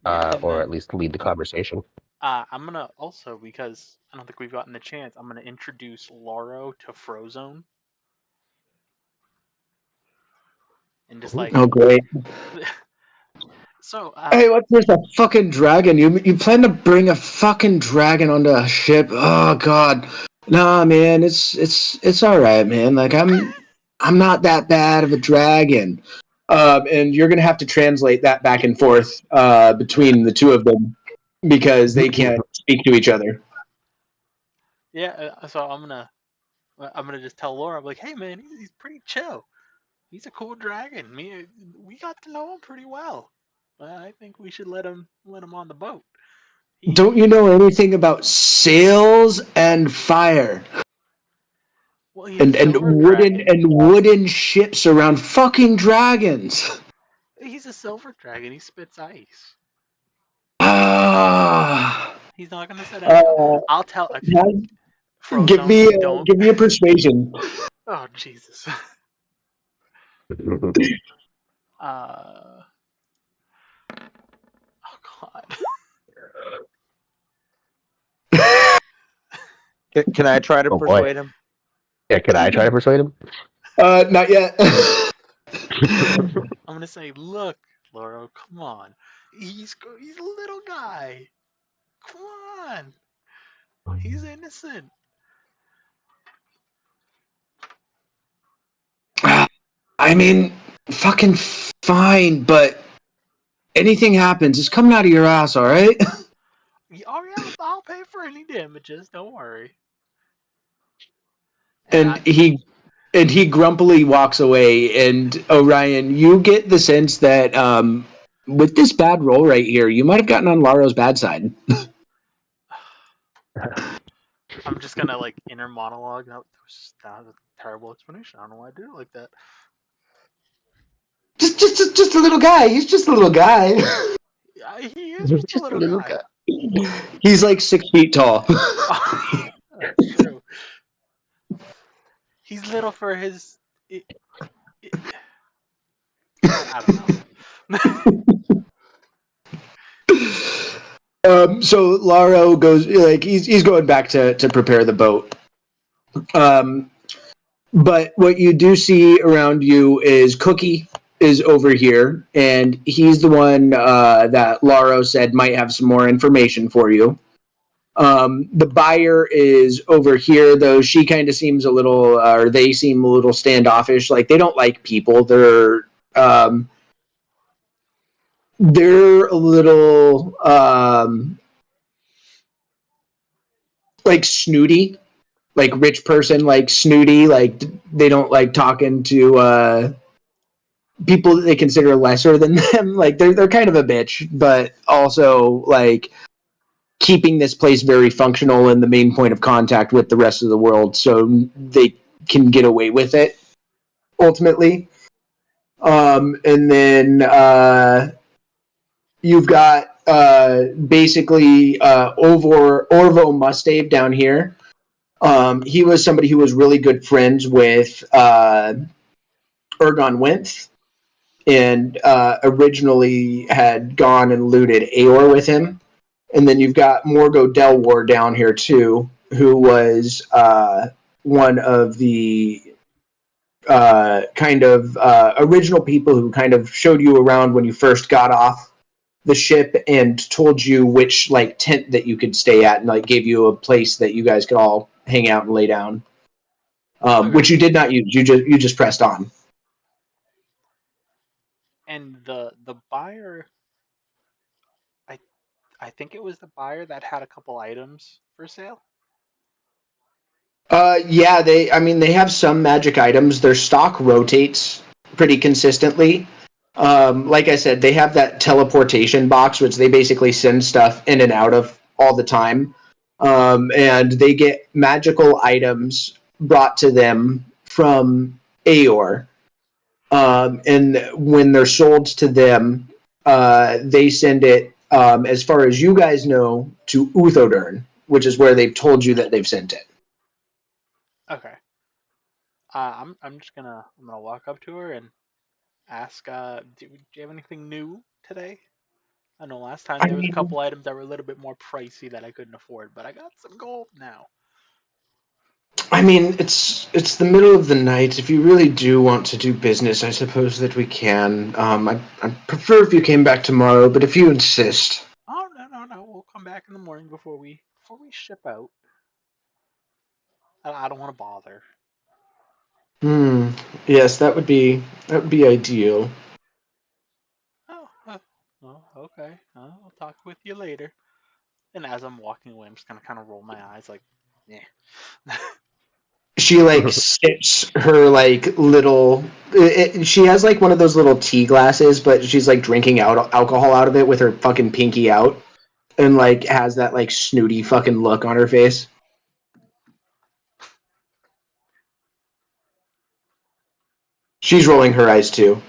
or then, at least lead the conversation. I'm gonna also, because I don't think we've gotten the chance, I'm gonna introduce Lauro to Frozone. And just like, Oh, great. so Hey, what's this? A fucking dragon? You plan to bring a fucking dragon onto a ship? Oh God, nah, man. It's all right, man. Like I'm not that bad of a dragon. And you're gonna have to translate that back and forth between the two of them because they can't speak to each other. yeah, so I'm gonna just tell Laura, I'm like, hey man, he's pretty chill. He's a cool dragon. We got to know him pretty well. I think we should let him on the boat. Don't you know anything about sails and fire? Well, he's a silver dragon. wooden ships around fucking dragons. He's a silver dragon. He spits ice. He's not gonna set anything. I'll tell. Give me a persuasion. Oh Jesus. Oh God. Can I try to Oh, boy. persuade him? Yeah, can I try to persuade him? Not yet. I'm gonna say, look, Lauro, come on. He's a little guy. Come on. He's innocent. I mean, fucking fine, but anything happens, it's coming out of your ass, all right? Oh yeah, I'll pay for any damages. Don't worry. And he grumpily walks away. And Orion, you get the sense that with this bad roll right here, you might have gotten on Laro's bad side. I'm just gonna like inner monologue. That was a terrible explanation. I don't know why I did it like that. Just a little guy. He's just a little guy. Yeah, he is just a little guy. He's like 6 feet tall. That's true. He's little for his. I don't know. So Laro goes like he's going back to prepare the boat. But what you do see around you is Cookie is over here, and he's the one that Laro said might have some more information for you. The buyer is over here, though she kind of seems a little, or they seem a little standoffish. Like they don't like people. They're a little like snooty, like rich person, like snooty. Like they don't like talking to people that they consider lesser than them. Like they're kind of a bitch, but also like keeping this place very functional and the main point of contact with the rest of the world, so they can get away with it ultimately. And then you've got basically Orvo Mustave down here. He was somebody who was really good friends with Ergon Winth, and originally had gone and looted Aor with him. And then you've got Morgo Delwar down here too, who was one of the original people who kind of showed you around when you first got off the ship and told you which like tent that you could stay at, and like gave you a place that you guys could all hang out and lay down. Okay. Which you did not use. You just pressed on. And the buyer, I think it was the buyer that had a couple items for sale. Yeah, they have some magic items. Their stock rotates pretty consistently. Like I said, they have that teleportation box, which they basically send stuff in and out of all the time. And they get magical items brought to them from Aor. And when they're sold to them, they send it, as far as you guys know, to Uthodurn, which is where they've told you that they've sent it. Okay. I'm just gonna walk up to her and ask, do you have anything new today? I know last time there was a couple items that were a little bit more pricey that I couldn't afford, but I got some gold now. I mean, it's the middle of the night. If you really do want to do business, I suppose that we can. I'd prefer if you came back tomorrow, but if you insist. Oh no! We'll come back in the morning before we ship out. I don't want to bother. Yes, that would be ideal. Oh, okay. I'll talk with you later. And as I'm walking away, I'm just gonna kind of roll my eyes, like, yeah. She like sips her like little. She has like one of those little tea glasses, but she's like drinking alcohol out of it with her fucking pinky out, and like has that like snooty fucking look on her face. She's rolling her eyes too,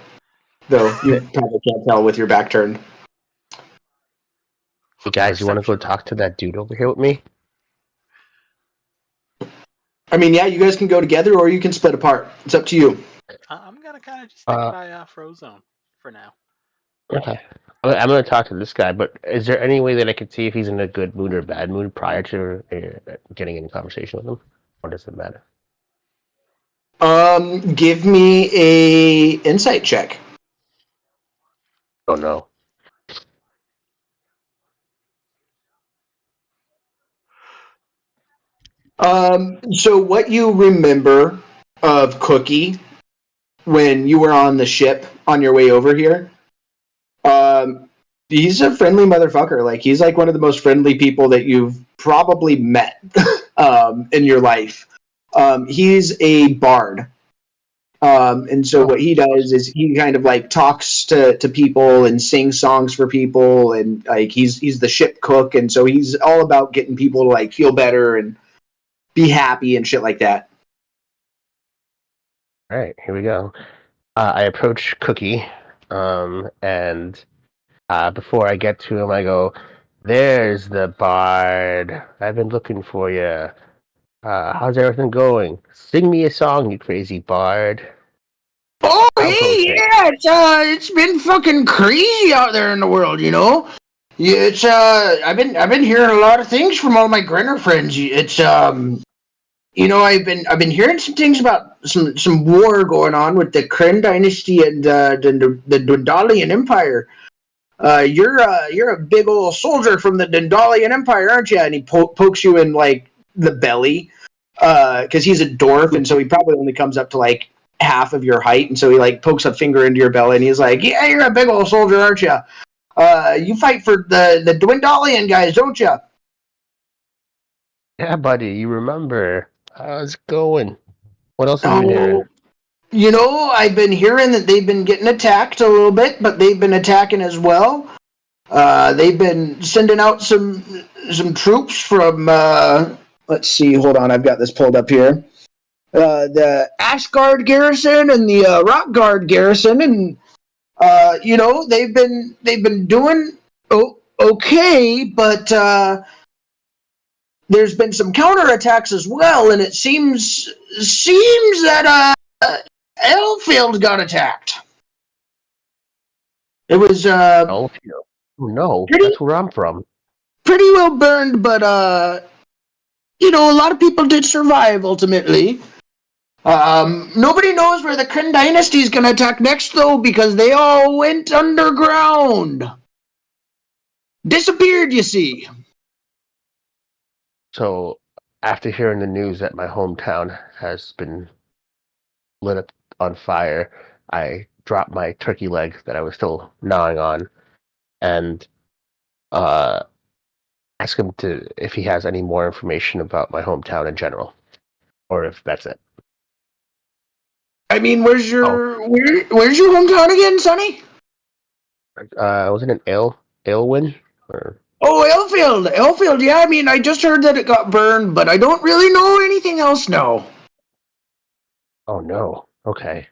though you probably can't tell with your back turned. Hey guys, you want to go Perception talk to that dude over here with me? I mean, yeah, you guys can go together or you can split apart. It's up to you. I'm gonna kind of just stick Uh, by Frozone for now. okay. I'm going to talk to this guy, but is there any way that I could see if he's in a good mood or bad mood prior to getting in conversation with him? Or does it matter? Give me a insight check. Oh no. So what you remember of Cookie when you were on the ship on your way over here? He's a friendly motherfucker. Like he's like one of the most friendly people that you've probably met in your life. He's a bard. And so what he does is he kind of like talks to people and sings songs for people, and like he's the ship cook, and so he's all about getting people to like feel better and be happy and shit like that. All right, here we go. I approach Cookie, and before I get to him, I go, "There's the bard. I've been looking for you. How's everything going? Sing me a song, you crazy bard." Oh, I'll go hey, sing. yeah, it's been fucking crazy out there in the world, you know. Yeah, I've been hearing a lot of things from all my Grinner friends. It's I've been hearing some things about some war going on with the Kryn dynasty and the Dwendalian Empire. You're a big old soldier from the Dwendalian Empire, aren't you? And he pokes you in like the belly, because he's a dwarf, and so he probably only comes up to like half of your height, and so he like pokes a finger into your belly, and he's like, "Yeah, you're a big old soldier, aren't you? You fight for the Dwendalian guys, don't you?" Yeah, buddy, you remember. How's it going? What else have you been hearing? Oh, I've been hearing that they've been getting attacked a little bit, but they've been attacking as well. They've been sending out some troops from. Let's see. Hold on, I've got this pulled up here. The Ashgard garrison and the Rockguard garrison, and they've been doing okay, but there's been some counterattacks as well, and it seems that Elfield got attacked. It was Oh, no, pretty that's where I'm from. pretty well burned, but a lot of people did survive ultimately. Nobody knows where the Kryn dynasty is going to attack next, though, because they all went underground. Disappeared, you see. So, after hearing the news that my hometown has been lit up on fire, I dropped my turkey leg that I was still gnawing on and uh, ask him if he has any more information about my hometown in general, or if that's it. I mean, where's Oh, where's your hometown again, Sonny? wasn't it Aylwin? Or Oh, Elfield. Yeah, I mean, I just heard that it got burned, but I don't really know anything else now. oh no, okay.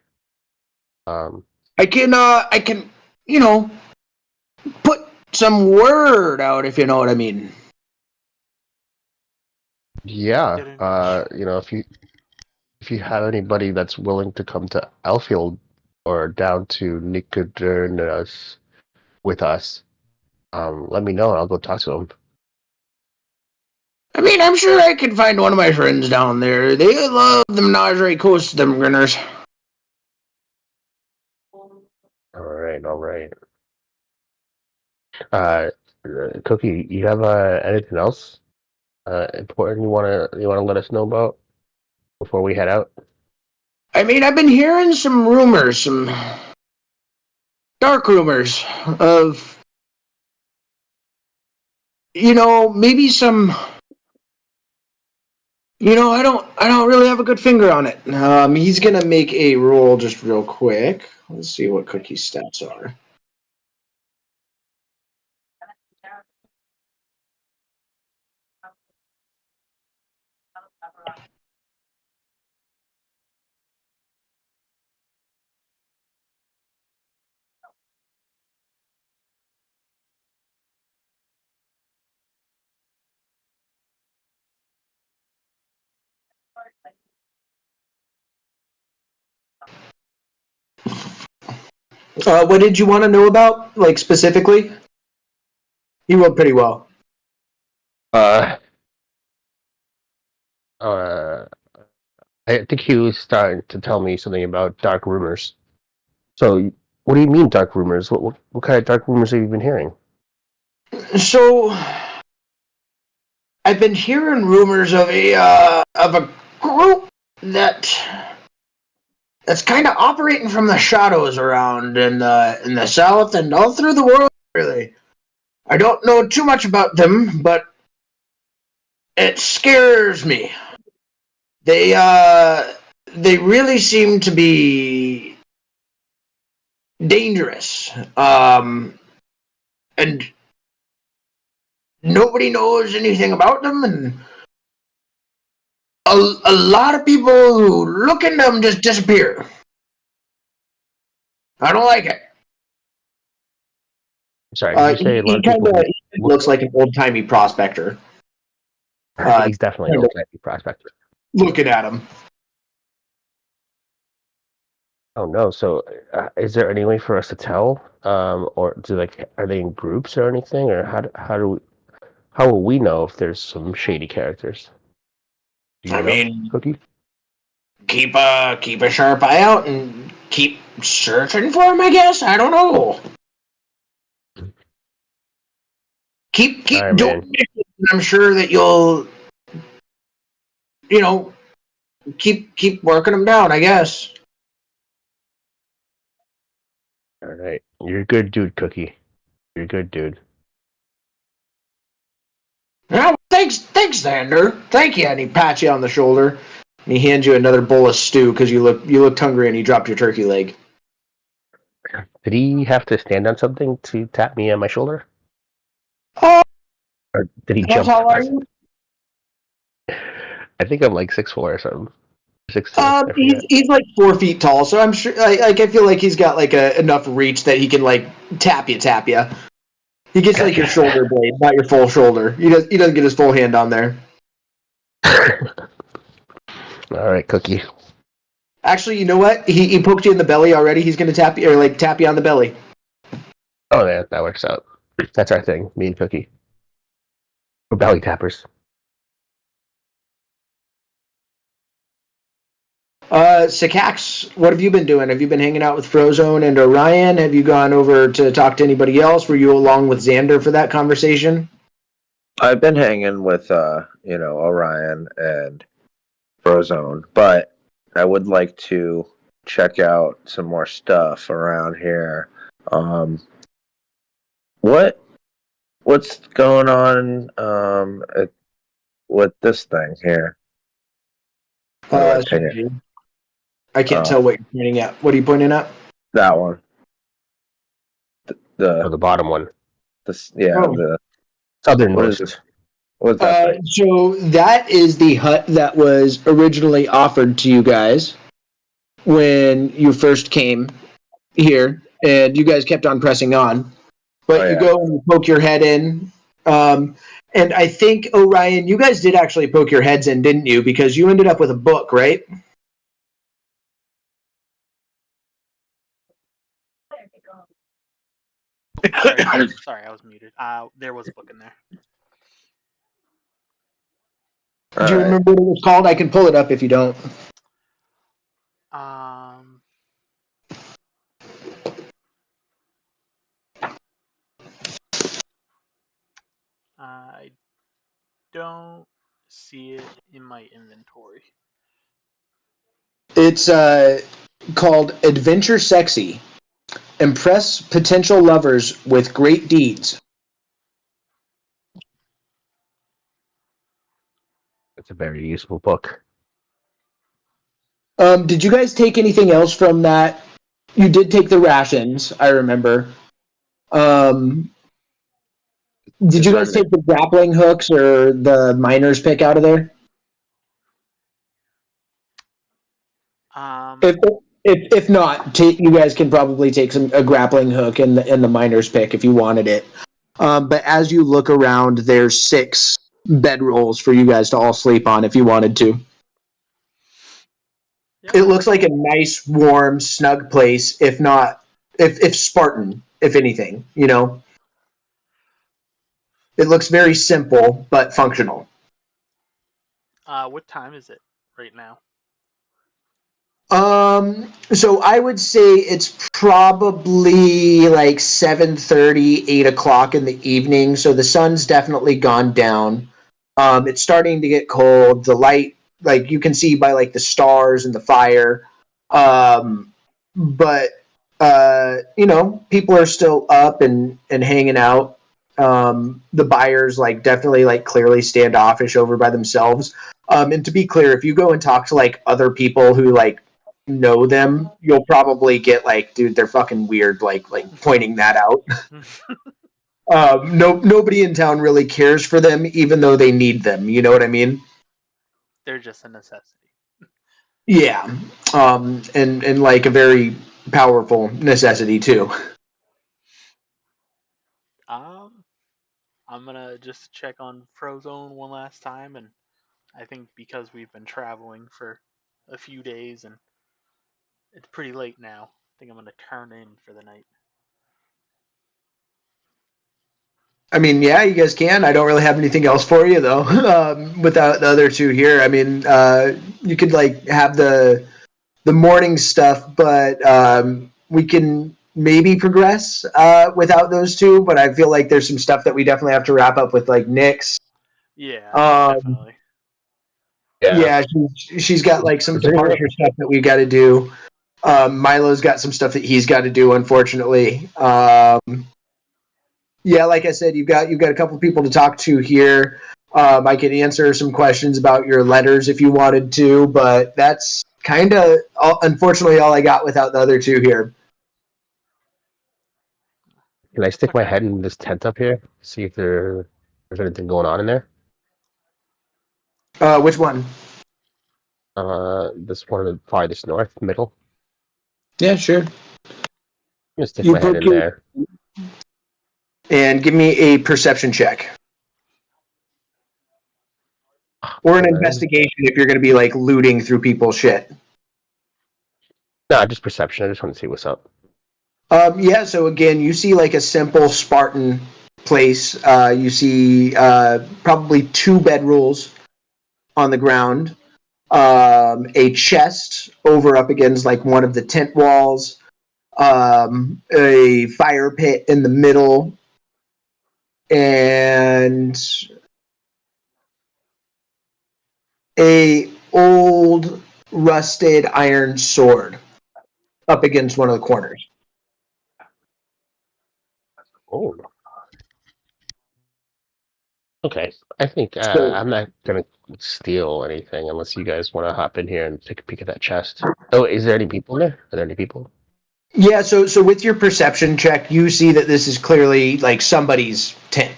Um, I can, you know, put some word out if you know what I mean. yeah. Didn't If you have anybody that's willing to come to Elfield or down to Nicodernus with us, let me know and I'll go talk to him. I mean, I'm sure I could find one of my friends down there. They love them Najre Coast, them grinners. All right, all right. Uh, Cookie, you have anything else important you wanna let us know about before we head out? I mean, I've been hearing some rumors, some dark rumors of, maybe some. I don't really have a good finger on it. He's gonna make a roll just real quick. Let's see what Cookie's stats are. What did you want to know about, like, specifically? You rolled pretty well. I think he was starting to tell me something about dark rumors. So, what do you mean dark rumors? What kind of dark rumors have you been hearing? So, I've been hearing rumors of a group that's kind of operating from the shadows around in the south and all through the world. Really, I don't know too much about them, but it scares me. They really seem to be dangerous. And nobody knows anything about them, and a lot of people who look into them just disappear. I don't like it. Sorry, did you say a lot He of people? kind of looks like an old-timey prospector. He's definitely an old-timey prospector. Looking at him. Oh no! So, is there any way for us to tell? Or are they in groups or anything? Or how will we know if there's some shady characters? Do you I know, mean, Cookie? keep a sharp eye out and keep searching for him, I guess. I don't know. Keep All right, doing man. it, and I'm sure that you'll, keep working them down, I guess. All right, you're a good dude, Cookie. You're a good dude. Yeah, thanks, Xander. Thank you. And he pats you on the shoulder. And he hands you another bowl of stew because you looked hungry and he dropped your turkey leg. Did he have to stand on something to tap me on my shoulder? Oh, Or did he how jump? tall are you? I think I'm like 6'4" or something. 6'2". I forget. He's like 4 feet tall, so I'm sure. I feel like he's got like enough reach that he can like tap you. He gets like your shoulder blade, not your full shoulder. He doesn't get his full hand on there. All right, Cookie. Actually, you know what? He poked you in the belly already. He's gonna tap you on the belly. Oh yeah, that works out. That's our thing, me and Cookie. We're belly tappers. Sikax, what have you been doing? Have you been hanging out with Frozone and Orion? Have you gone over to talk to anybody else? Were you along with Xander for that conversation? I've been hanging with Orion and Frozone, but I would like to check out some more stuff around here. What's going on with this thing here? I can't tell what you're pointing at. What are you pointing at? That one. The bottom one. The southernmost. What is that thing? So that is the hut that was originally offered to you guys when you first came here, and you guys kept on pressing on. But you go and you poke your head in. And I think, Orion, you guys did actually poke your heads in, didn't you? Because you ended up with a book, right? Sorry, I was muted. There was a book in there. Do you remember what it was called? I can pull it up if you don't. I don't see it in my inventory. It's called Adventure Sexy. Impress potential lovers with great deeds. It's a very useful book. Did you guys take anything else from that? You did take the rations, I remember. Did you guys take the grappling hooks or the miner's pick out of there? If not, you guys can probably take a grappling hook and the miner's pick if you wanted it. But as you look around, there's 6 bedrolls for you guys to all sleep on if you wanted to. Yep. It looks like a nice, warm, snug place. If not if Spartan, if anything, you know. It looks very simple but functional. What time is it right now? So I would say it's probably like 7:30, 8 o'clock in the evening. So the sun's definitely gone down. It's starting to get cold. The light, like you can see by like the stars and the fire. But you know, people are still up and hanging out. The buyers like definitely like clearly standoffish over by themselves. And to be clear, if you go and talk to like other people who like know them, you'll probably get like, dude, they're fucking weird, like pointing that out. Nobody in town really cares for them, even though they need them. You know what I mean? They're just a necessity. Yeah. And like a very powerful necessity too. I'm gonna just check on Frozone one last time, and I think because we've been traveling for a few days and it's pretty late now, I think I'm gonna turn in for the night. I mean, yeah, you guys can. I don't really have anything else for you though. Without the other two here, I mean, you could like have the morning stuff, but we can maybe progress without those two. But I feel like there's some stuff that we definitely have to wrap up with, like Nyx. Yeah, definitely. Yeah, she's got like some departure stuff that we got to do. Milo's got some stuff that he's got to do, unfortunately. Yeah, like I said, you've got a couple people to talk to here. I can answer some questions about your letters if you wanted to, but that's kind of unfortunately all I got without the other two here. Can I stick my head in this tent up here? See if there's anything going on in there? Which one? This one farthest north, middle. Yeah, sure. I'm gonna stick my head in there. And give me a perception check. Or an investigation if you're going to be like looting through people's shit. No, just perception. I just want to see what's up. Yeah, so again, you see like a simple Spartan place. You see probably 2 bedrolls on the ground. A chest over up against like one of the tent walls. A fire pit in the middle. And a old rusted iron sword up against one of the corners. Oh. Okay. I think I'm not going to steal anything unless you guys want to hop in here and take a peek at that chest. Oh, is there any people in there? Are there any people? Yeah, so with your perception check, you see that this is clearly like somebody's tent.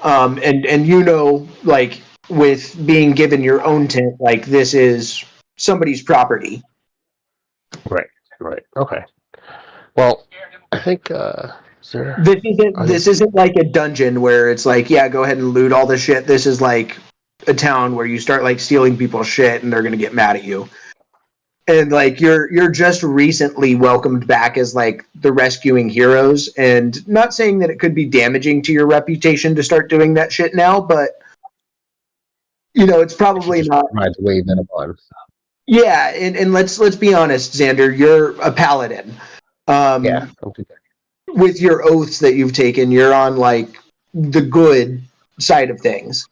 And you know, like with being given your own tent, like this is somebody's property. Right. Okay. Well, I think This isn't like a dungeon where it's like, yeah, go ahead and loot all the shit. This is like a town where you start like stealing people's shit and they're gonna get mad at you. And like you're just recently welcomed back as like the rescuing heroes, and not saying that it could be damaging to your reputation to start doing that shit now, but you know, it's probably not. Right, wave them on. Yeah, and let's be honest, Xander, you're a paladin. Yeah. With your oaths that you've taken, you're on like the good side of things.